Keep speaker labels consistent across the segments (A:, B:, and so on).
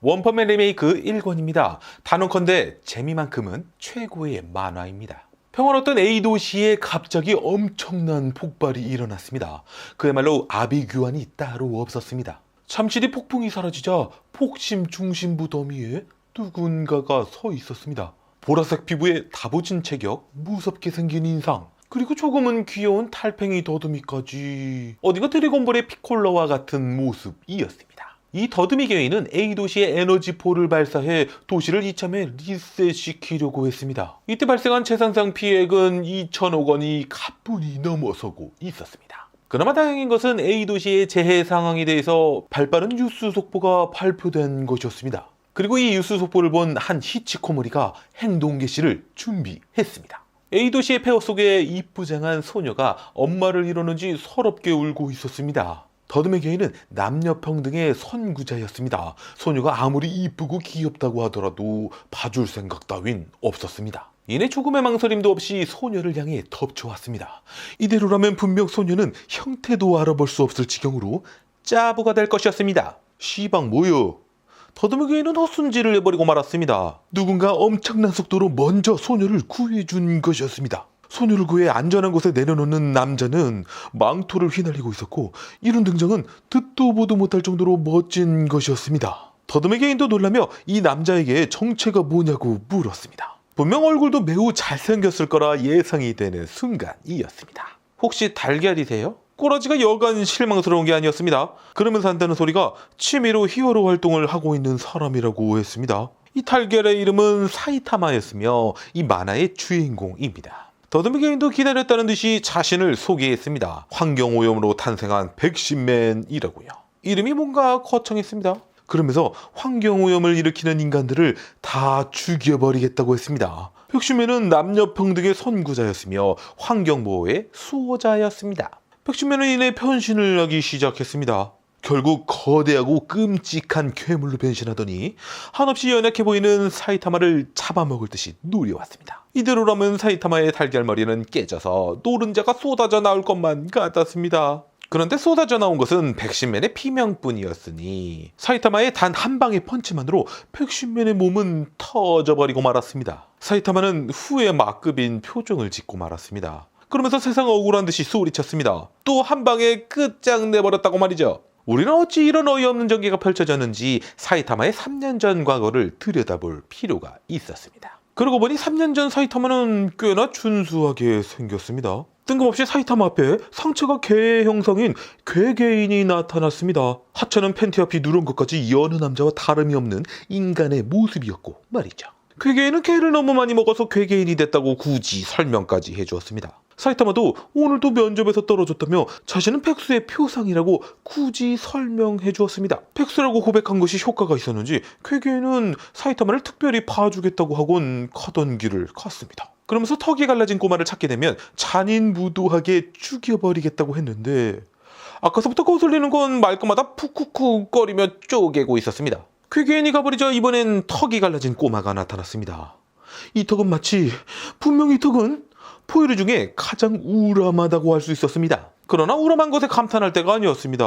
A: 원펀맨 리메이크 1권입니다. 단언컨대 재미만큼은 최고의 만화입니다. 평화로웠던 A도시에 갑자기 엄청난 폭발이 일어났습니다. 그야말로 아비규환이 따로 없었습니다. 잠시 뒤 폭풍이 사라지자 폭심 중심부 더미에 누군가가 서 있었습니다. 보라색 피부에 다부진 체격, 무섭게 생긴 인상, 그리고 조금은 귀여운 달팽이 더듬이까지 어디가 드래곤볼의 피콜로와 같은 모습이었습니다. 이 더듬이 개인은 A도시에 에너지포를 발사해 도시를 이참에 리셋시키려고 했습니다. 이때 발생한 재산상 피해액은 2천억 원이 가뿐히 넘어서고 있었습니다. 그나마 다행인 것은 A도시의 재해 상황에 대해서 발빠른 뉴스 속보가 발표된 것이었습니다. 그리고 이 뉴스 속보를 본 한 히치코모리가 행동 개시를 준비했습니다. A도시의 폐허 속에 이쁘장한 소녀가 엄마를 잃었는지 서럽게 울고 있었습니다. 더듬의 개인은 남녀평등의 선구자였습니다. 소녀가 아무리 이쁘고 귀엽다고 하더라도 봐줄 생각 따윈 없었습니다. 이내 조금의 망설임도 없이 소녀를 향해 덮쳐왔습니다. 이대로라면 분명 소녀는 형태도 알아볼 수 없을 지경으로 짜부가 될 것이었습니다. 시방 뭐여? 더듬의 개인은 헛손질을 해버리고 말았습니다. 누군가 엄청난 속도로 먼저 소녀를 구해준 것이었습니다. 소녀를 구해 안전한 곳에 내려놓는 남자는 망토를 휘날리고 있었고, 이런 등장은 듣도 보도 못할 정도로 멋진 것이었습니다. 더듬의 개인도 놀라며 이 남자에게 정체가 뭐냐고 물었습니다. 분명 얼굴도 매우 잘생겼을 거라 예상이 되는 순간이었습니다. 혹시 달걀이세요? 꼬라지가 여간 실망스러운 게 아니었습니다. 그러면서 한다는 소리가 취미로 히어로 활동을 하고 있는 사람이라고 했습니다. 이 달걀의 이름은 사이타마였으며 이 만화의 주인공입니다. 더듬이 개인도 기다렸다는 듯이 자신을 소개했습니다. 환경오염으로 탄생한 백신맨이라고요. 이름이 뭔가 거창했습니다. 그러면서 환경오염을 일으키는 인간들을 다 죽여버리겠다고 했습니다. 백신맨은 남녀평등의 선구자였으며 환경보호의 수호자였습니다. 백신맨은 이내 변신을 하기 시작했습니다. 결국 거대하고 끔찍한 괴물로 변신하더니 한없이 연약해 보이는 사이타마를 잡아먹을 듯이 노려왔습니다. 이대로라면 사이타마의 달걀머리는 깨져서 노른자가 쏟아져 나올 것만 같았습니다. 그런데 쏟아져 나온 것은 백신맨의 피명뿐이었으니 사이타마의 단 한 방의 펀치만으로 백신맨의 몸은 터져버리고 말았습니다. 사이타마는 후에 막급인 표정을 짓고 말았습니다. 그러면서 세상 억울한 듯이 소리쳤습니다. 또 한 방에 끝장내버렸다고 말이죠. 우리는 어찌 이런 어이없는 전개가 펼쳐졌는지 사이타마의 3년 전 과거를 들여다볼 필요가 있었습니다. 그러고 보니 3년 전 사이타마는 꽤나 준수하게 생겼습니다. 뜬금없이 사이타마 앞에 상체가 개의 형상인 괴개인이 나타났습니다. 하체는 팬티 앞이 누런 것까지 여느 남자와 다름이 없는 인간의 모습이었고 말이죠. 괴개인은 개를 너무 많이 먹어서 괴개인이 됐다고 굳이 설명까지 해주었습니다. 사이타마도 오늘도 면접에서 떨어졌다며 자신은 백수의 표상이라고 굳이 설명해 주었습니다. 백수라고 고백한 것이 효과가 있었는지 괴개인은 사이타마를 특별히 봐주겠다고 하곤 가던 길을 갔습니다. 그러면서 턱이 갈라진 꼬마를 찾게 되면 잔인무도하게 죽여버리겠다고 했는데 아까서부터 거슬리는 건 말끝마다 푹쿡쿡 거리며 쪼개고 있었습니다. 괴개인이 가버리자 이번엔 턱이 갈라진 꼬마가 나타났습니다. 이 턱은 마치 분명 이 턱은 포유류 중에 가장 우람하다고 할 수 있었습니다. 그러나 우람한 것에 감탄할 때가 아니었습니다.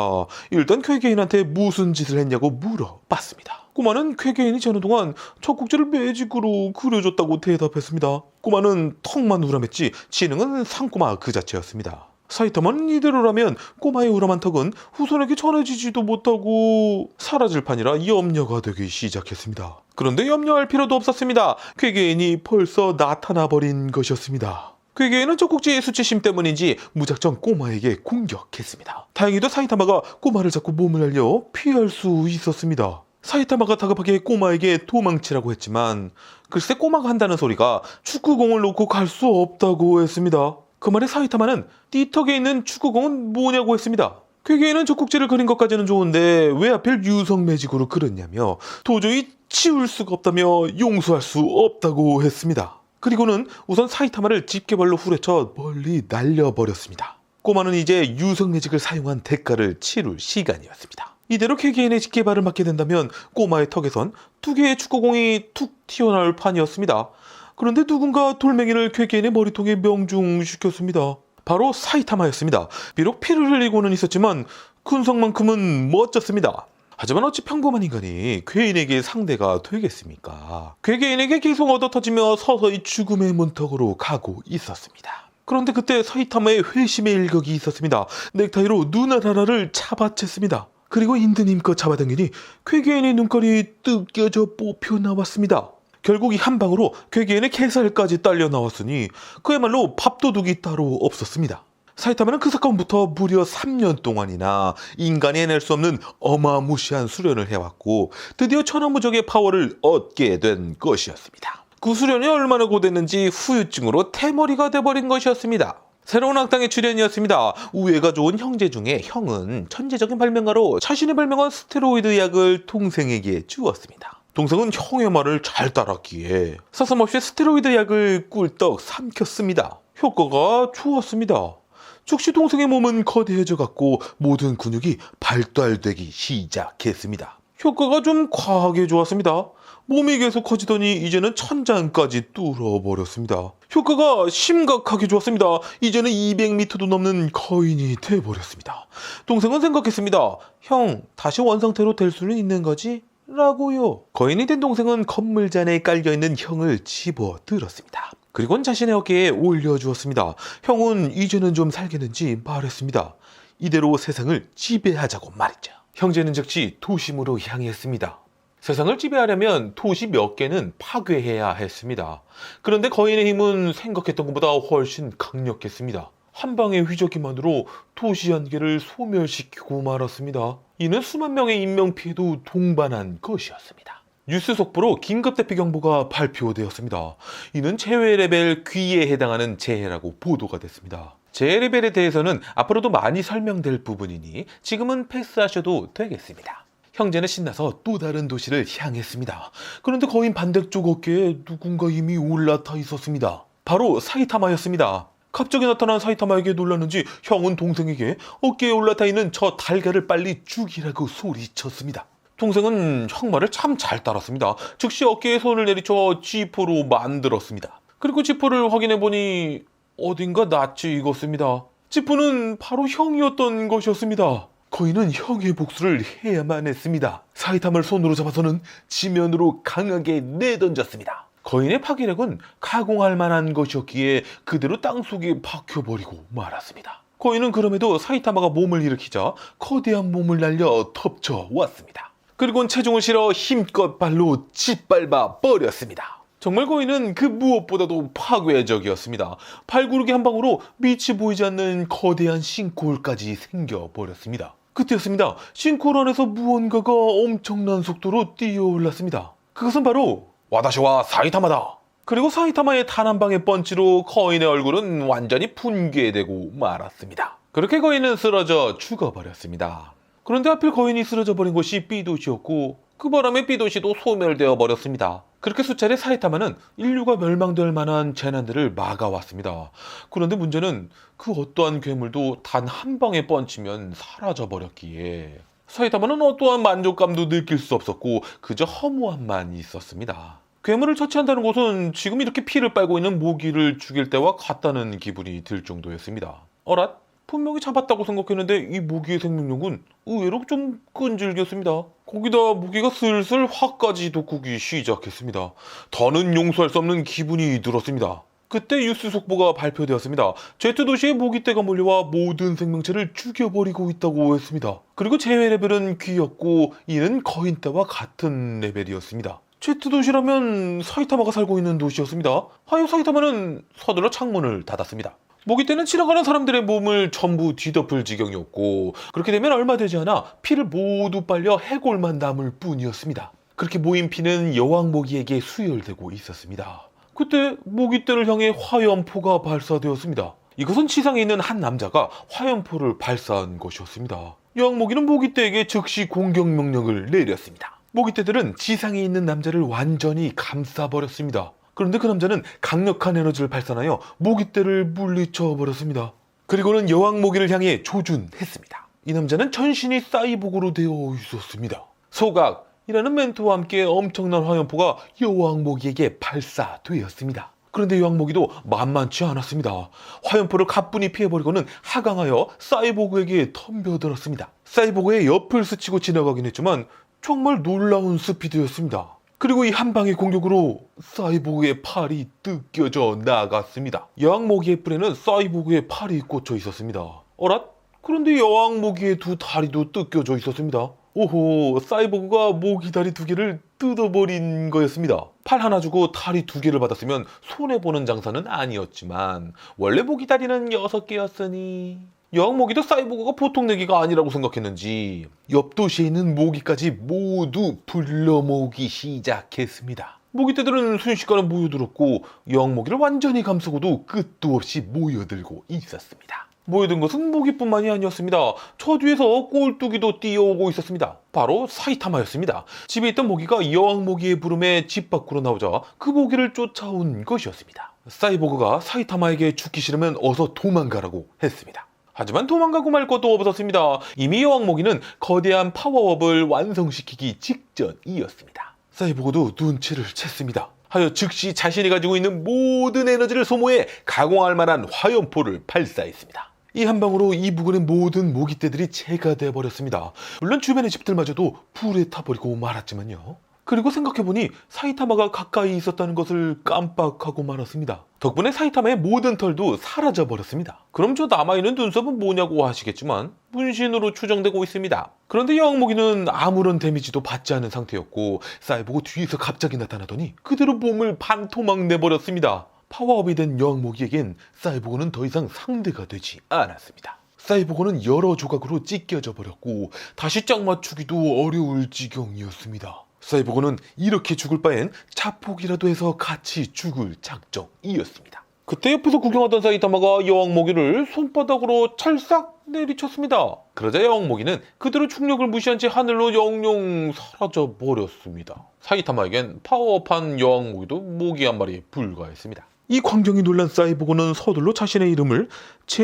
A: 일단 괴개인한테 무슨 짓을 했냐고 물어봤습니다. 꼬마는 괴개인이 자는 동안 젖꼭지를 매직으로 그려줬다고 대답했습니다. 꼬마는 턱만 우람했지 지능은 상꼬마 그 자체였습니다. 사이타마는 이대로라면 꼬마의 우람한 턱은 후손에게 전해지지도 못하고 사라질 판이라 염려가 되기 시작했습니다. 그런데 염려할 필요도 없었습니다. 괴개인이 벌써 나타나버린 것이었습니다. 괴개인은 젖꼭지의 수치심 때문인지 무작정 꼬마에게 공격했습니다. 다행히도 사이타마가 꼬마를 잡고 몸을 날려 피할 수 있었습니다. 사이타마가 다급하게 꼬마에게 도망치라고 했지만 글쎄 꼬마가 한다는 소리가 축구공을 놓고 갈 수 없다고 했습니다. 그 말에 사이타마는 띠턱에 있는 축구공은 뭐냐고 했습니다. 괴개인은 젖꼭지를 그린 것까지는 좋은데 왜 하필 유성 매직으로 그렸냐며 도저히 치울 수가 없다며 용서할 수 없다고 했습니다. 그리고는 우선 사이타마를 집게발로 후려쳐 멀리 날려버렸습니다. 꼬마는 이제 유성 매직을 사용한 대가를 치룰 시간이었습니다. 이대로 괴개인의 집게발을 맞게 된다면 꼬마의 턱에선 2개의 축구공이 툭 튀어나올 판이었습니다. 그런데 누군가 돌멩이를 괴개인의 머리통에 명중시켰습니다. 바로 사이타마였습니다. 비록 피를 흘리고는 있었지만 근성만큼은 멋졌습니다. 하지만 어찌 평범한 인간이 괴인에게 상대가 되겠습니까? 괴괴인에게 계속 얻어터지며 서서히 죽음의 문턱으로 가고 있었습니다. 그런데 그때 사이타마의 회심의 일격이 있었습니다. 넥타이로 눈알 하나를 잡아챘습니다. 그리고 인드님껏 잡아당기니 괴괴인의 눈깔이 뜯겨져 뽑혀 나왔습니다. 결국 이 한 방으로 괴괴인의 개살까지 딸려 나왔으니 그야말로 밥도둑이 따로 없었습니다. 사이타마는 그 사건부터 무려 3년 동안이나 인간이 해낼 수 없는 어마무시한 수련을 해왔고 드디어 천하무적의 파워를 얻게 된 것이었습니다. 그 수련이 얼마나 고됐는지 후유증으로 태머리가 돼버린 것이었습니다. 새로운 악당의 출연이었습니다. 우애가 좋은 형제 중에 형은 천재적인 발명가로 자신이 발명한 스테로이드 약을 동생에게 주었습니다. 동생은 형의 말을 잘 따랐기에 서슴없이 스테로이드 약을 꿀떡 삼켰습니다. 효과가 좋았습니다. 즉시 동생의 몸은 거대해져 갔고 모든 근육이 발달되기 시작했습니다. 효과가 좀 과하게 좋았습니다. 몸이 계속 커지더니 이제는 천장까지 뚫어버렸습니다. 효과가 심각하게 좋았습니다. 이제는 200m도 넘는 거인이 돼버렸습니다. 동생은 생각했습니다. 형, 다시 원상태로 될 수는 있는 거지? 라고요. 거인이 된 동생은 건물잔에 깔려있는 형을 집어들었습니다. 그리고는 자신의 어깨에 올려주었습니다. 형은 이제는 좀 살겠는지 말했습니다. 이대로 세상을 지배하자고 말이죠. 형제는 즉시 도심으로 향했습니다. 세상을 지배하려면 도시 몇 개는 파괴해야 했습니다. 그런데 거인의 힘은 생각했던 것보다 훨씬 강력했습니다. 한 방의 휘저기만으로 도시 한 개를 소멸시키고 말았습니다. 이는 수만 명의 인명피해도 동반한 것이었습니다. 뉴스 속보로 긴급대피 경보가 발표되었습니다. 이는 재해 레벨 귀에 해당하는 재해라고 보도가 됐습니다. 재해 레벨에 대해서는 앞으로도 많이 설명될 부분이니 지금은 패스하셔도 되겠습니다. 형제는 신나서 또 다른 도시를 향했습니다. 그런데 거인 반대쪽 어깨에 누군가 이미 올라타 있었습니다. 바로 사이타마였습니다. 갑자기 나타난 사이타마에게 놀랐는지 형은 동생에게 어깨에 올라타 있는 저 달걀을 빨리 죽이라고 소리쳤습니다. 동생은 형 말을 참 잘 따랐습니다. 즉시 어깨에 손을 내리쳐 G4로 만들었습니다. 그리고 G4를 확인해보니 어딘가 낯이 익었습니다. G4는 바로 형이었던 것이었습니다. 거인은 형의 복수를 해야만 했습니다. 사이타마를 손으로 잡아서는 지면으로 강하게 내던졌습니다. 거인의 파괴력은 가공할 만한 것이었기에 그대로 땅속에 박혀버리고 말았습니다. 거인은 그럼에도 사이타마가 몸을 일으키자 거대한 몸을 날려 덮쳐왔습니다. 그리고는 체중을 실어 힘껏 발로 짓밟아 버렸습니다. 정말 거인은 그 무엇보다도 파괴적이었습니다. 발구르기 한 방으로 밑이 보이지 않는 거대한 싱크홀까지 생겨버렸습니다. 그때였습니다. 싱크홀 안에서 무언가가 엄청난 속도로 뛰어올랐습니다. 그것은 바로 와다시와 사이타마다. 그리고 사이타마의 단 한 방의 펀치로 거인의 얼굴은 완전히 붕괴되고 말았습니다. 그렇게 거인은 쓰러져 죽어버렸습니다. 그런데 하필 거인이 쓰러져 버린 곳이 B도시였고 그 바람에 B도시도 소멸되어 버렸습니다. 그렇게 수차례 사이타마는 인류가 멸망될 만한 재난들을 막아왔습니다. 그런데 문제는 그 어떠한 괴물도 단 한 방에 펀치면 사라져 버렸기에 사이타마는 어떠한 만족감도 느낄 수 없었고 그저 허무함만 있었습니다. 괴물을 처치한다는 것은 지금 이렇게 피를 빨고 있는 모기를 죽일 때와 같다는 기분이 들 정도였습니다. 어랏? 분명히 잡았다고 생각했는데 이 모기의 생명력은 의외로 좀 끈질겼습니다. 거기다 모기가 슬슬 화까지 돋구기 시작했습니다. 더는 용서할 수 없는 기분이 들었습니다. 그때 뉴스 속보가 발표되었습니다. Z도시에 모기떼가 몰려와 모든 생명체를 죽여버리고 있다고 했습니다. 그리고 재해 레벨은 귀였고 이는 거인떼와 같은 레벨이었습니다. Z도시라면 사이타마가 살고 있는 도시였습니다. 하여 사이타마는 서둘러 창문을 닫았습니다. 모기떼는 지나가는 사람들의 몸을 전부 뒤덮을 지경이었고 그렇게 되면 얼마 되지 않아 피를 모두 빨려 해골만 남을 뿐이었습니다. 그렇게 모인 피는 여왕 모기에게 수혈되고 있었습니다. 그때 모기떼를 향해 화염포가 발사되었습니다. 이것은 지상에 있는 한 남자가 화염포를 발사한 것이었습니다. 여왕 모기는 모기떼에게 즉시 공격 명령을 내렸습니다. 모기떼들은 지상에 있는 남자를 완전히 감싸버렸습니다. 그런데 그 남자는 강력한 에너지를 발산하여 모기떼를 물리쳐 버렸습니다. 그리고는 여왕 모기를 향해 조준했습니다. 이 남자는 전신이 사이보그로 되어 있었습니다. 소각이라는 멘트와 함께 엄청난 화염포가 여왕 모기에게 발사되었습니다. 그런데 여왕 모기도 만만치 않았습니다. 화염포를 가뿐히 피해버리고는 하강하여 사이보그에게 덤벼들었습니다. 사이보그의 옆을 스치고 지나가긴 했지만 정말 놀라운 스피드였습니다. 그리고 이 한 방의 공격으로 사이보그의 팔이 뜯겨져 나갔습니다. 여왕 모기의 뿔에는 사이보그의 팔이 꽂혀 있었습니다. 어라? 그런데 여왕 모기의 두 다리도 뜯겨져 있었습니다. 오호, 사이보그가 모기 다리 두 개를 뜯어버린 거였습니다. 팔 하나 주고 다리 두 개를 받았으면 손해보는 장사는 아니었지만 원래 모기 다리는 6개였으니 여왕 모기도 사이보그가 보통 내기가 아니라고 생각했는지 옆 도시에 있는 모기까지 모두 불러 모으기 시작했습니다. 모기떼들은 순식간에 모여들었고 여왕 모기를 완전히 감싸고도 끝도 없이 모여들고 있었습니다. 모여든 것은 모기뿐만이 아니었습니다. 저 뒤에서 꼴뚜기도 뛰어오고 있었습니다. 바로 사이타마였습니다. 집에 있던 모기가 여왕 모기의 부름에 집 밖으로 나오자 그 모기를 쫓아온 것이었습니다. 사이보그가 사이타마에게 죽기 싫으면 어서 도망가라고 했습니다. 하지만 도망가고 말 것도 없었습니다. 이미 여왕 모기는 거대한 파워업을 완성시키기 직전이었습니다. 사이보그도 눈치를 챘습니다. 하여 즉시 자신이 가지고 있는 모든 에너지를 소모해 가공할 만한 화염포를 발사했습니다. 이 한 방으로 이 부근의 모든 모기떼들이 재가 돼버렸습니다. 물론 주변의 집들마저도 불에 타버리고 말았지만요. 그리고 생각해보니 사이타마가 가까이 있었다는 것을 깜빡하고 말았습니다. 덕분에 사이타마의 모든 털도 사라져버렸습니다. 그럼 저 남아있는 눈썹은 뭐냐고 하시겠지만 문신으로 추정되고 있습니다. 그런데 여왕모기는 아무런 데미지도 받지 않은 상태였고 사이보그 뒤에서 갑자기 나타나더니 그대로 몸을 반토막 내버렸습니다. 파워업이 된 여왕모기에겐 사이보그는 더 이상 상대가 되지 않았습니다. 사이보그는 여러 조각으로 찢겨져 버렸고 다시 짝 맞추기도 어려울 지경이었습니다. 사이보그는 이렇게 죽을 바엔 자폭이라도 해서 같이 죽을 작정이었습니다. 그때 옆에서 구경하던 사이타마가 여왕 모기를 손바닥으로 찰싹 내리쳤습니다. 그러자 여왕 모기는 그대로 중력을 무시한 채 하늘로 영영 사라져 버렸습니다. 사이타마에겐 파워업한 여왕 모기도 모기 한 마리에 불과했습니다. 이 광경이 놀란 사이보그는 서둘러 자신의 이름을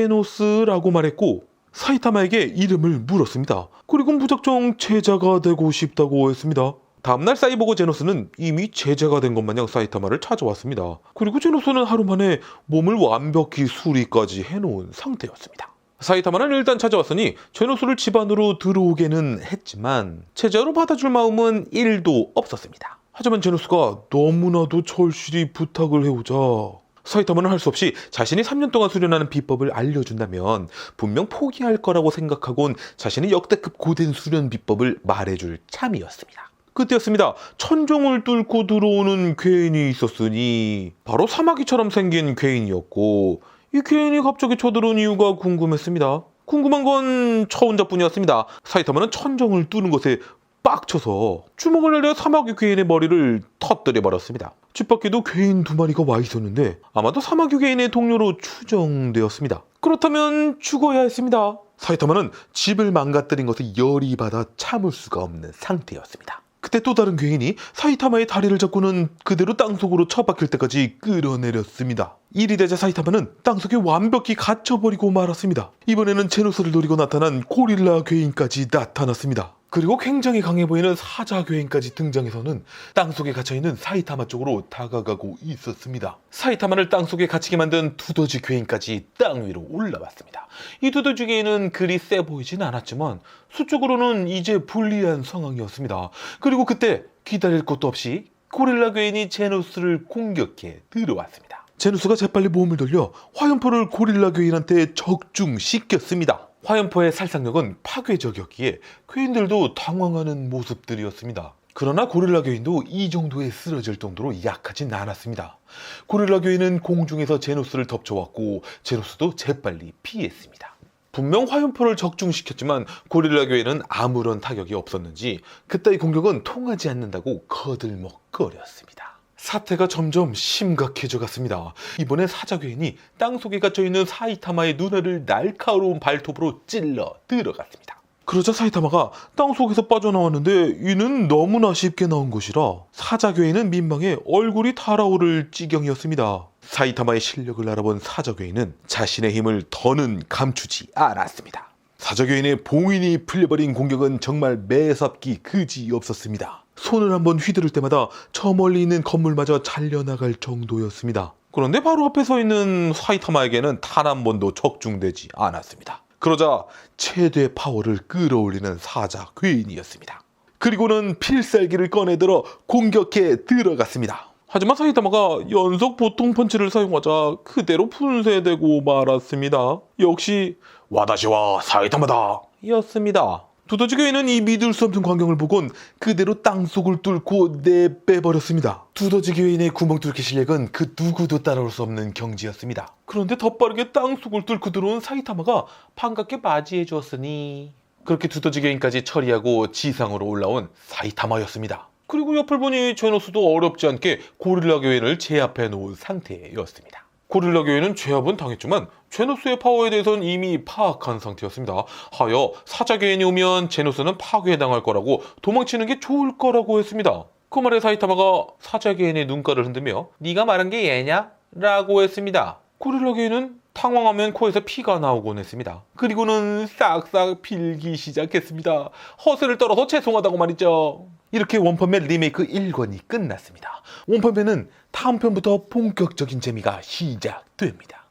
A: 제노스라고 말했고 사이타마에게 이름을 물었습니다. 그리고 무작정 제자가 되고 싶다고 했습니다. 다음날 사이보그 제노스는 이미 제자가 된 것 마냥 사이타마를 찾아왔습니다. 그리고 제노스는 하루 만에 몸을 완벽히 수리까지 해놓은 상태였습니다. 사이타마는 일단 찾아왔으니 제노스를 집 안으로 들어오게는 했지만 제자로 받아줄 마음은 1도 없었습니다. 하지만 제노스가 너무나도 절실히 부탁을 해오자 사이타마는 할 수 없이 자신이 3년 동안 수련하는 비법을 알려준다면 분명 포기할 거라고 생각하곤 자신의 역대급 고된 수련 비법을 말해줄 참이었습니다. 그때였습니다. 천정을 뚫고 들어오는 괴인이 있었으니 바로 사마귀처럼 생긴 괴인이었고 이 괴인이 갑자기 쳐들어온 이유가 궁금했습니다. 궁금한 건 저 혼자뿐이었습니다. 사이타마는 천정을 뚫은 것에 빡쳐서 주먹을 날려 사마귀 괴인의 머리를 터뜨려 버렸습니다. 집 밖에도 괴인 2마리가 와 있었는데 아마도 사마귀 괴인의 동료로 추정되었습니다. 그렇다면 죽어야 했습니다. 사이타마는 집을 망가뜨린 것에 열이 받아 참을 수가 없는 상태였습니다. 그때 또 다른 괴인이 사이타마의 다리를 잡고는 그대로 땅속으로 처박힐 때까지 끌어내렸습니다. 일이 되자 사이타마는 땅속에 완벽히 갇혀버리고 말았습니다. 이번에는 제노스를 노리고 나타난 고릴라 괴인까지 나타났습니다. 그리고 굉장히 강해 보이는 사자 괴인까지 등장해서는 땅속에 갇혀있는 사이타마 쪽으로 다가가고 있었습니다. 사이타마를 땅속에 갇히게 만든 두더지 괴인까지 땅 위로 올라왔습니다. 이 두더지 괴인은 그리 세 보이진 않았지만 수적으로는 이제 불리한 상황이었습니다. 그리고 그때 기다릴 것도 없이 고릴라 괴인이 제노스를 공격해 들어왔습니다. 제노스가 재빨리 몸을 돌려 화염포를 고릴라 괴인한테 적중시켰습니다. 화염포의 살상력은 파괴적이었기에 괴인들도 당황하는 모습들이었습니다. 그러나 고릴라 괴인도 이 정도에 쓰러질 정도로 약하진 않았습니다. 고릴라 괴인은 공중에서 제노스를 덮쳐왔고 제노스도 재빨리 피했습니다. 분명 화염포를 적중시켰지만 고릴라 괴인은 아무런 타격이 없었는지 그따위 공격은 통하지 않는다고 거들먹거렸습니다. 사태가 점점 심각해져 갔습니다. 이번에 사자 괴인이 땅속에 갇혀있는 사이타마의 눈알을 날카로운 발톱으로 찔러 들어갔습니다. 그러자 사이타마가 땅속에서 빠져나왔는데 이는 너무나 쉽게 나온 것이라 사자 괴인은 민망해 얼굴이 달아오를 지경이었습니다. 사이타마의 실력을 알아본 사자 괴인은 자신의 힘을 더는 감추지 않았습니다. 사자 괴인의 봉인이 풀려버린 공격은 정말 매섭기 그지없었습니다. 손을 한번 휘두를 때마다 저 멀리 있는 건물마저 잘려나갈 정도였습니다. 그런데 바로 앞에 서 있는 사이타마에게는 단 한 번도 적중되지 않았습니다. 그러자 최대 파워를 끌어올리는 사자 괴인이었습니다. 그리고는 필살기를 꺼내들어 공격해 들어갔습니다. 하지만 사이타마가 연속 보통 펀치를 사용하자 그대로 분쇄되고 말았습니다. 역시 와다시와 사이타마다 였습니다. 두더지 교인은 이 믿을 수 없는 광경을 보곤 그대로 땅속을 뚫고 내빼버렸습니다. 두더지 교인의 구멍 뚫기 실력은 그 누구도 따라올 수 없는 경지였습니다. 그런데 더 빠르게 땅속을 뚫고 들어온 사이타마가 반갑게 맞이해 주었으니 그렇게 두더지 교인까지 처리하고 지상으로 올라온 사이타마였습니다. 그리고 옆을 보니 제노스도 어렵지 않게 고릴라 교인을 제압해 놓은 상태였습니다. 고릴라 교인은 제압은 당했지만 제노스의 파워에 대해서는 이미 파악한 상태였습니다. 하여 사자 교인이 오면 제노스는 파괴당할 거라고 도망치는 게 좋을 거라고 했습니다. 그 말에 사이타마가 사자 교인의 눈가를 흔들며 네가 말한 게 얘냐? 라고 했습니다. 고릴라 교인은 당황하면 코에서 피가 나오곤 했습니다. 그리고는 싹싹 빌기 시작했습니다. 허스를 떨어서 죄송하다고 말이죠. 이렇게 원펀맨 리메이크 1권이 끝났습니다. 원펀맨은 다음 편부터 본격적인 재미가 시작됩니다.